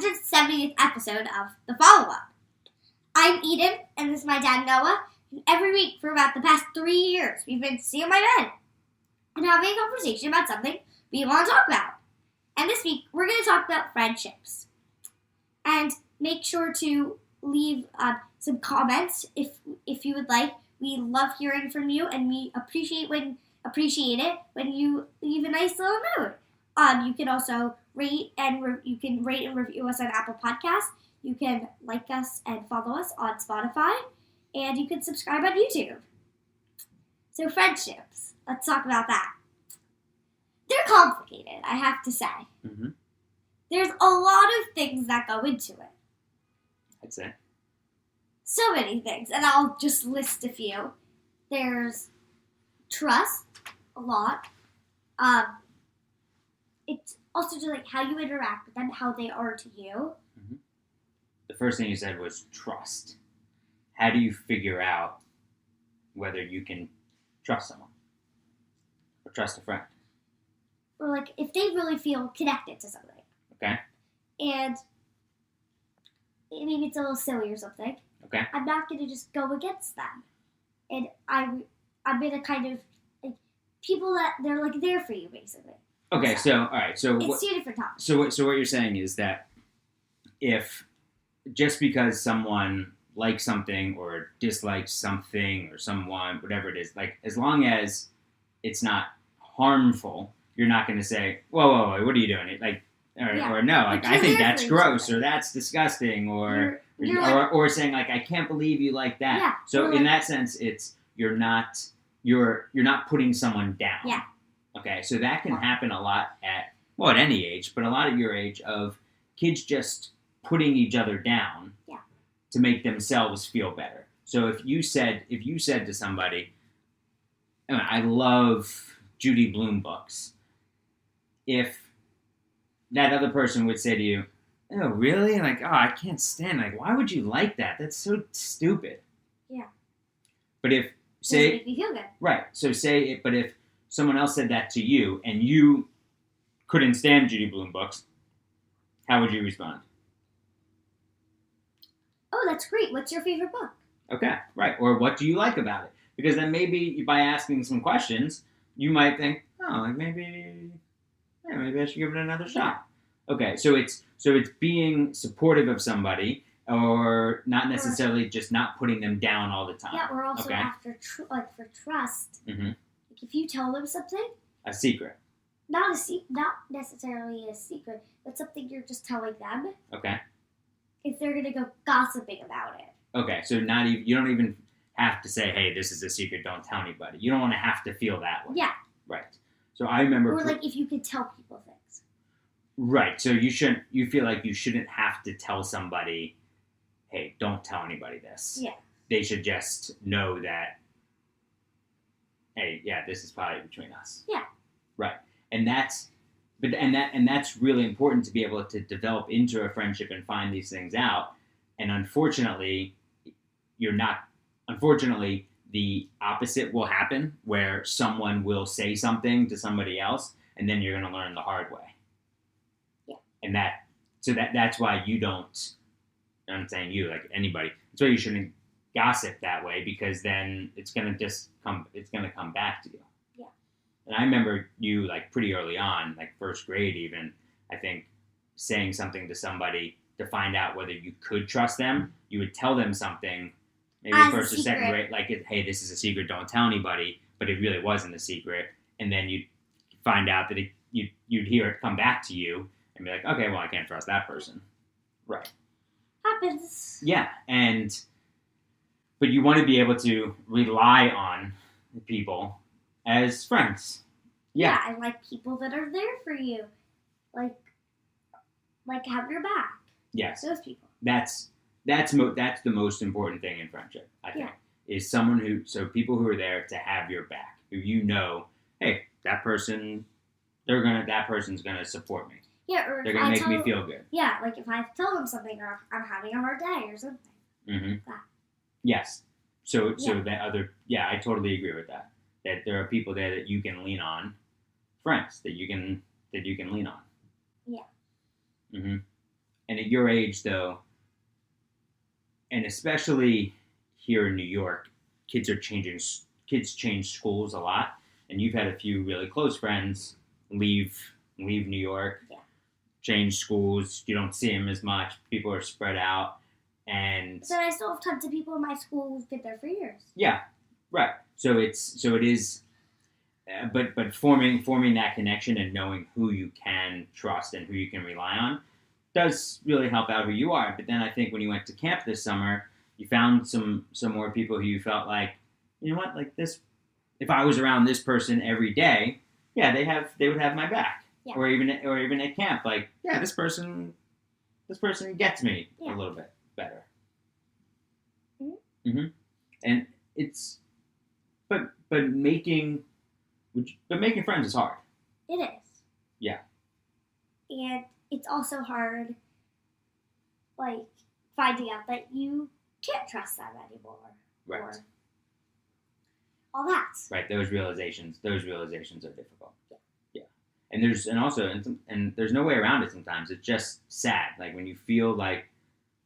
170th episode of The Follow-Up. I'm Eden, and this is my dad, Noah. And every week for about the past 3 years, we've been sitting on my bed and having a conversation about something we want to talk about. And this week, we're going to talk about friendships. And make sure to leave some comments if you would like. We love hearing from you, and we appreciate it when you leave a nice little note. You can also rate and review us on Apple Podcasts. You can like us and follow us on Spotify, and you can subscribe on YouTube. So friendships, let's talk about that. They're complicated, I have to say. Mm-hmm. There's a lot of things that go into it. I'd say. So many things, and I'll just list a few. There's trust, a lot. It's also just like how you interact with them, how they are to you. Mm-hmm. The first thing you said was trust. How do you figure out whether you can trust someone or trust a friend? Or like if they really feel connected to something. Okay. And maybe it's a little silly or something. Okay. I'm not going to just go against them. And I'm going to kind of, like, people that, they're like there for you, basically. Okay, so, all right. So it's two different topics. So what you're saying is that if just because someone likes something or dislikes something or someone, whatever it is, like as long as it's not harmful, you're not going to say, whoa, what are you doing? Like, or no, like I think that's gross or that's disgusting or saying like I can't believe you like that. Yeah, so in that sense, it's you're not putting someone down. Yeah. Okay, so that can happen a lot at any age, but a lot at your age of kids just putting each other down to make themselves feel better. So if you said to somebody, I love Judy Blume books, if that other person would say to you, oh, really? Like, oh, I can't stand, like, why would you like that? That's so stupid. Yeah. But if, say... Doesn't make me feel good. Right. So but if someone else said that to you, and you couldn't stand Judy Blume books, how would you respond? Oh, that's great. What's your favorite book? Okay, right. Or what do you like about it? Because then maybe by asking some questions, you might think, oh, like maybe I should give it another shot. Okay, so it's being supportive of somebody, or not necessarily just not putting them down all the time. Yeah, or also after for trust. Mm-hmm. Like if you tell them something, a secret. Not necessarily a secret, but something you're just telling them. Okay. If they're gonna go gossiping about it. Okay, so you don't even have to say, hey, this is a secret, don't tell anybody. You don't want to have to feel that way. Yeah. Right. So I remember... Or like if you could tell people things. Right, so you feel like you shouldn't have to tell somebody, hey, don't tell anybody this. Yeah. They should just know that, hey, yeah, this is probably between us. Yeah. Right. And that's really important to be able to develop into a friendship and find these things out. And unfortunately, the opposite will happen, where someone will say something to somebody else, and then you're going to learn the hard way. Yeah. And that's why you don't, I'm saying you, like anybody, that's why you shouldn't gossip that way, because then it's going to come back to you. Yeah. And I remember you, like pretty early on, like first grade even, I think, saying something to somebody to find out whether you could trust them. You would tell them something, maybe first or second grade, like, hey, this is a secret, don't tell anybody, but it really wasn't a secret. And then you'd find out that you'd hear it come back to you and be like, okay, well, I can't trust that person. Right. Happens. Yeah, but you want to be able to rely on people as friends. Yeah, I like people that are there for you. Like have your back. Yes. Those people. That's the most important thing in friendship, I think. Is people who are there to have your back. Who you know, hey, that person's gonna support me. Yeah, or they're gonna make me feel good. Yeah, like if I tell them something or I'm having a hard day or something. Mm-hmm. That. Yes. So I totally agree with that. That there are people there that you can lean on, friends that you can lean on. Yeah. Mm-hmm. And at your age, though, and especially here in New York, kids change schools a lot, and you've had a few really close friends leave New York, change schools. You don't see them as much. People are spread out, and so I still have tons of people in my school who've been there for years. Yeah, right. So it is, but forming that connection and knowing who you can trust and who you can rely on does really help out who you are. But then I think when you went to camp this summer, you found some more people who you felt like, you know what, like this, if I was around this person every day, yeah, they would have my back. Yeah. Or even at camp, like, yeah, this person gets me a little bit better. Mm-hmm. And it's, but making friends is hard. It is. Yeah. And it's also hard, like, finding out that you can't trust them anymore. Right. Or all that. Right. Those realizations are difficult. Yeah. And there's no way around it sometimes. It's just sad. Like when you feel like,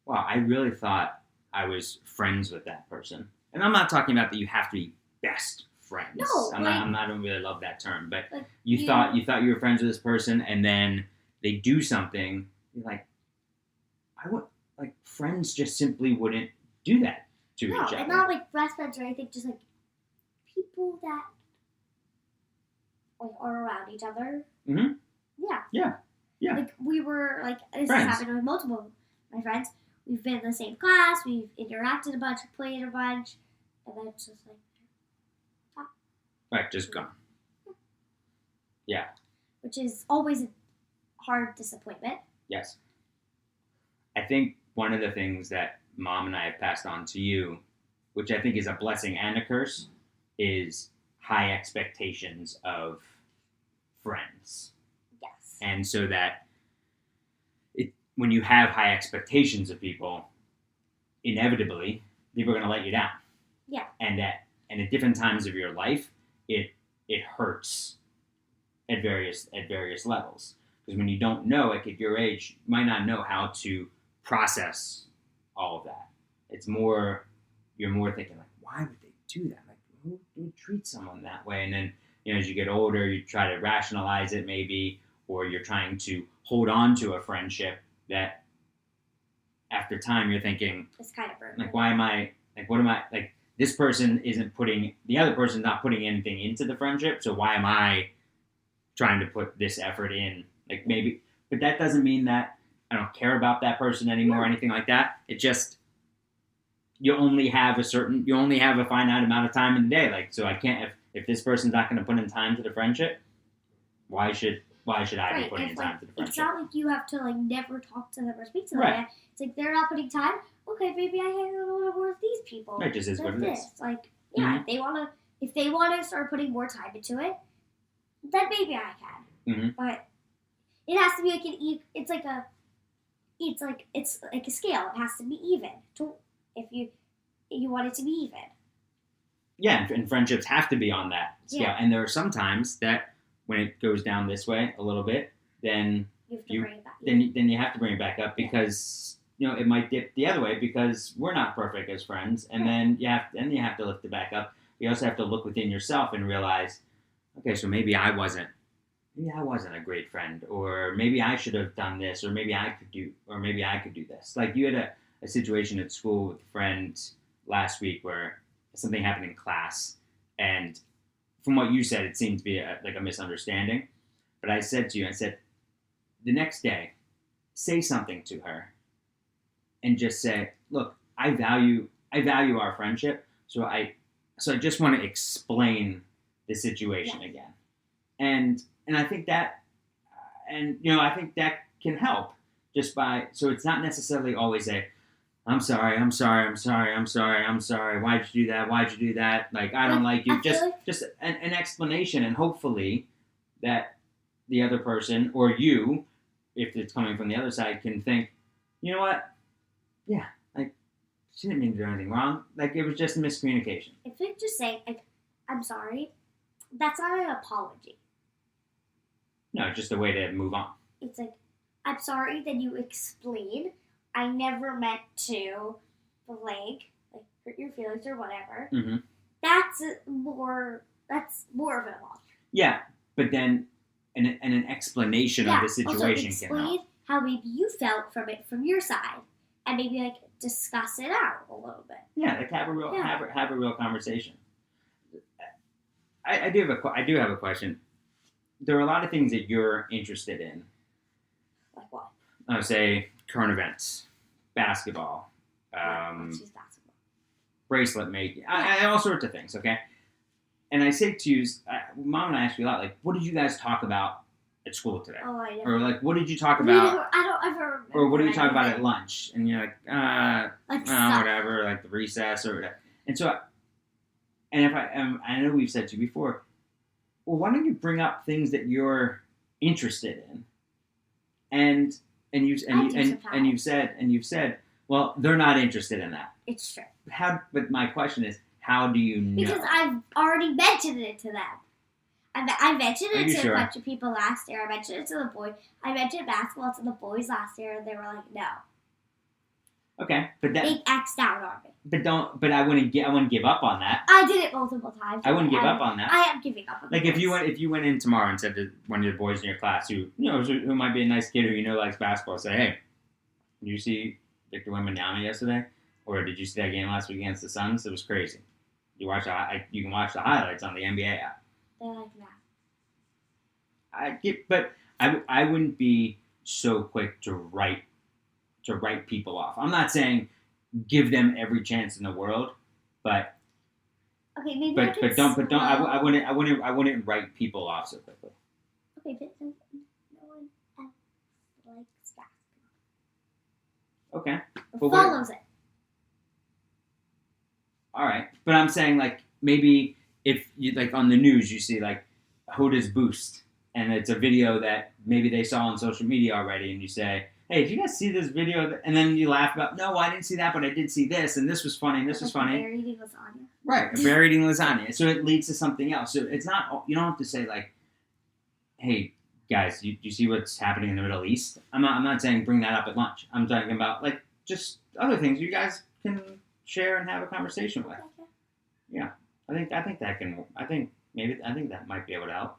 wow, I really thought I was friends with that person. And I'm not talking about that you have to be best friends. No, I don't really love that term, but like you thought you were friends with this person, and then they do something. You're like, friends just simply wouldn't do that to each other. No, and not like best friends or anything. Just like people that are around each other. Mm-hmm. Yeah. Yeah. Like we were like this friends. has happened with multiple of my friends. We've been in the same class. We've interacted a bunch. Played a bunch, and then it's just like. Right, just gone. Yeah. Which is always a hard disappointment. Yes. I think one of the things that Mom and I have passed on to you, which I think is a blessing and a curse, is high expectations of friends. Yes. And so that when you have high expectations of people, inevitably, people are going to let you down. Yeah. And at different times of your life, it hurts at various levels, because when you don't know, like at your age, you might not know how to process all of that. You're more thinking like, why would they do that? Like, who would treat someone that way? And then as you get older, you try to rationalize it maybe, or you're trying to hold on to a friendship that after time you're thinking, it's kind of broken. Like, why am I like, what am I like? This person the other person's not putting anything into the friendship, so why am I trying to put this effort in? Like maybe, but that doesn't mean that I don't care about that person anymore or anything like that. It just, you only have a finite amount of time in the day. Like, so I can't, if this person's not going to put in time to the friendship, why should I be putting in time to the friendship? It's not like you have to like never talk to them or speak to them. Right. It's like they're not putting time. Okay, maybe I hang out a little more with these people. Right, just is what it is. Like, yeah, if they want to start putting more time into it, then maybe I can. Mm-hmm. But it has to be like it's like a scale. It has to be even. If you want it to be even. Yeah, and friendships have to be on that scale. Yeah. And there are some times that when it goes down this way a little bit, then you have to bring it back. Then you have to bring it back up, because it might dip the other way because we're not perfect as friends, and then you have to lift it back up. You also have to look within yourself and realize, okay, so maybe I wasn't a great friend, or maybe I should have done this, or maybe I could do this. Like you had a situation at school with a friend last week where something happened in class, and from what you said, it seemed to be a misunderstanding. But I said to you, the next day, say something to her, and just say, look, I value our friendship, so I just want to explain the situation again, and I think that, I think that can help just by, so it's not necessarily always I'm sorry. Why'd you do that? Like, I don't like you. Just an explanation, and hopefully that the other person, or you, if it's coming from the other side, can think, you know what? Yeah, like, she didn't mean to do anything wrong. Like, it was just a miscommunication. If you just say, like, I'm sorry, that's not an apology. No, it's just a way to move on. It's like, I'm sorry that you explain. I never meant to like hurt your feelings or whatever. Mm-hmm. That's more of an apology. Yeah, but then an explanation of the situation also can help. explain how maybe you felt from it from your side, and maybe like discuss it out a little bit. Yeah, like have a real conversation. I do have a question. There are a lot of things that you're interested in. Like what? Say current events, basketball, Let's use basketball. bracelet making, all sorts of things. Okay, and I say to you, Mom and I ask you a lot, like, what did you guys talk about at school today? Oh, I know. Or like, what did you talk about? I don't ever remember. Or what did you talk about at lunch? And you're like, like whatever, like the recess or whatever. And so, and if I know we've said to you before, well, why don't you bring up things that you're interested in? And you've said, well, they're not interested in that. It's true. But my question is, how do you know? Because I've already mentioned it to them. I mentioned it to a bunch of people last year. I mentioned it to the boys. I mentioned basketball to the boys last year, and they were like, "No." Okay, but that they X'd out on me. But I wouldn't give up on that. I did it multiple times. I wouldn't give up on that. I am giving up on that. Like if you went in tomorrow and said to one of the boys in your class who might be a nice kid who likes basketball, say, "Hey, did you see Victor Wembanyama yesterday? Or did you see that game last week against the Suns? It was crazy. You can watch the highlights on the NBA app." They're like that. But I wouldn't be so quick to write people off. I'm not saying give them every chance in the world, but okay, maybe I wouldn't write people off so quickly. Okay, but no one else likes basketball. Okay, or follows it. All right, but I'm saying like maybe if you like on the news you see like Hoda's boost, and it's a video that maybe they saw on social media already, and you say, "Hey, did you guys see this video?" And then you laugh about, "No, I didn't see that, but I did see this, and this was funny, and this was funny." A bear eating lasagna. Right, a bear eating lasagna. So it leads to something else. So it's not, you don't have to say like, "Hey, guys, you see what's happening in the Middle East?" I'm not saying bring that up at lunch. I'm talking about like just other things you guys can share and have a conversation with. Okay. Yeah, I think that might be able to help.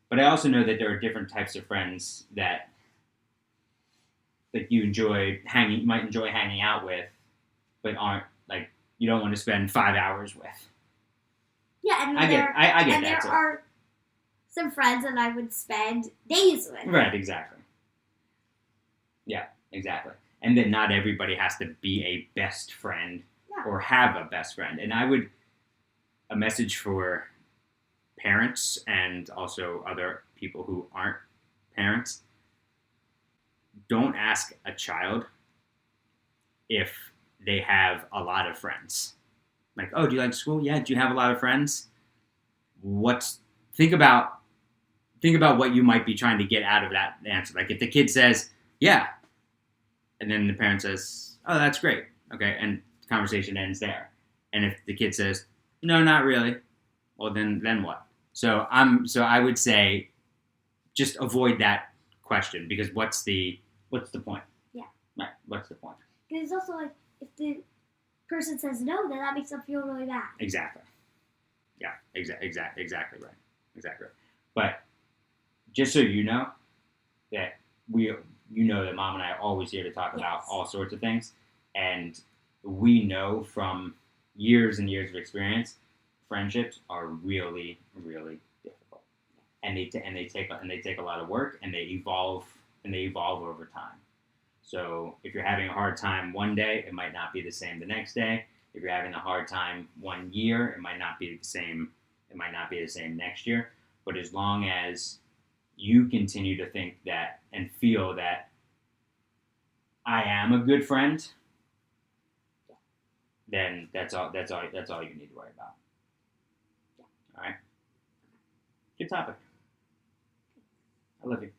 But I also know that there are different types of friends that you might enjoy hanging out with, but aren't like you don't want to spend 5 hours with. Yeah, and I get that. And there are some friends that I would spend days with. Right, exactly. Yeah, exactly. And then not everybody has to be a best friend or have a best friend. And a message for parents and also other people who aren't parents, don't ask a child if they have a lot of friends. Like, "Oh, do you like school? Yeah. Do you have a lot of friends?" Think about what you might be trying to get out of that answer. Like if the kid says, "Yeah," and then the parent says, "Oh, that's great." Okay, and the conversation ends there. And if the kid says, "No, not really," well, then what? So I would say, just avoid that question because what's the point? Yeah. Right. What's the point? Because it's also like if the person says no, then that makes them feel really bad. Exactly. Yeah. Exactly right. Exactly right. But just so you know that that Mom and I are always here to talk about all sorts of things, and we know from years and years of experience, friendships are really, really difficult, and they take a lot of work, and they evolve over time. So if you're having a hard time one day, it might not be the same the next day. If you're having a hard time 1 year, it might not be the same. It might not be the same next year. But as long as you continue to think that and feel that I am a good friend, then that's all you need to worry about. All right. Good topic. I love you.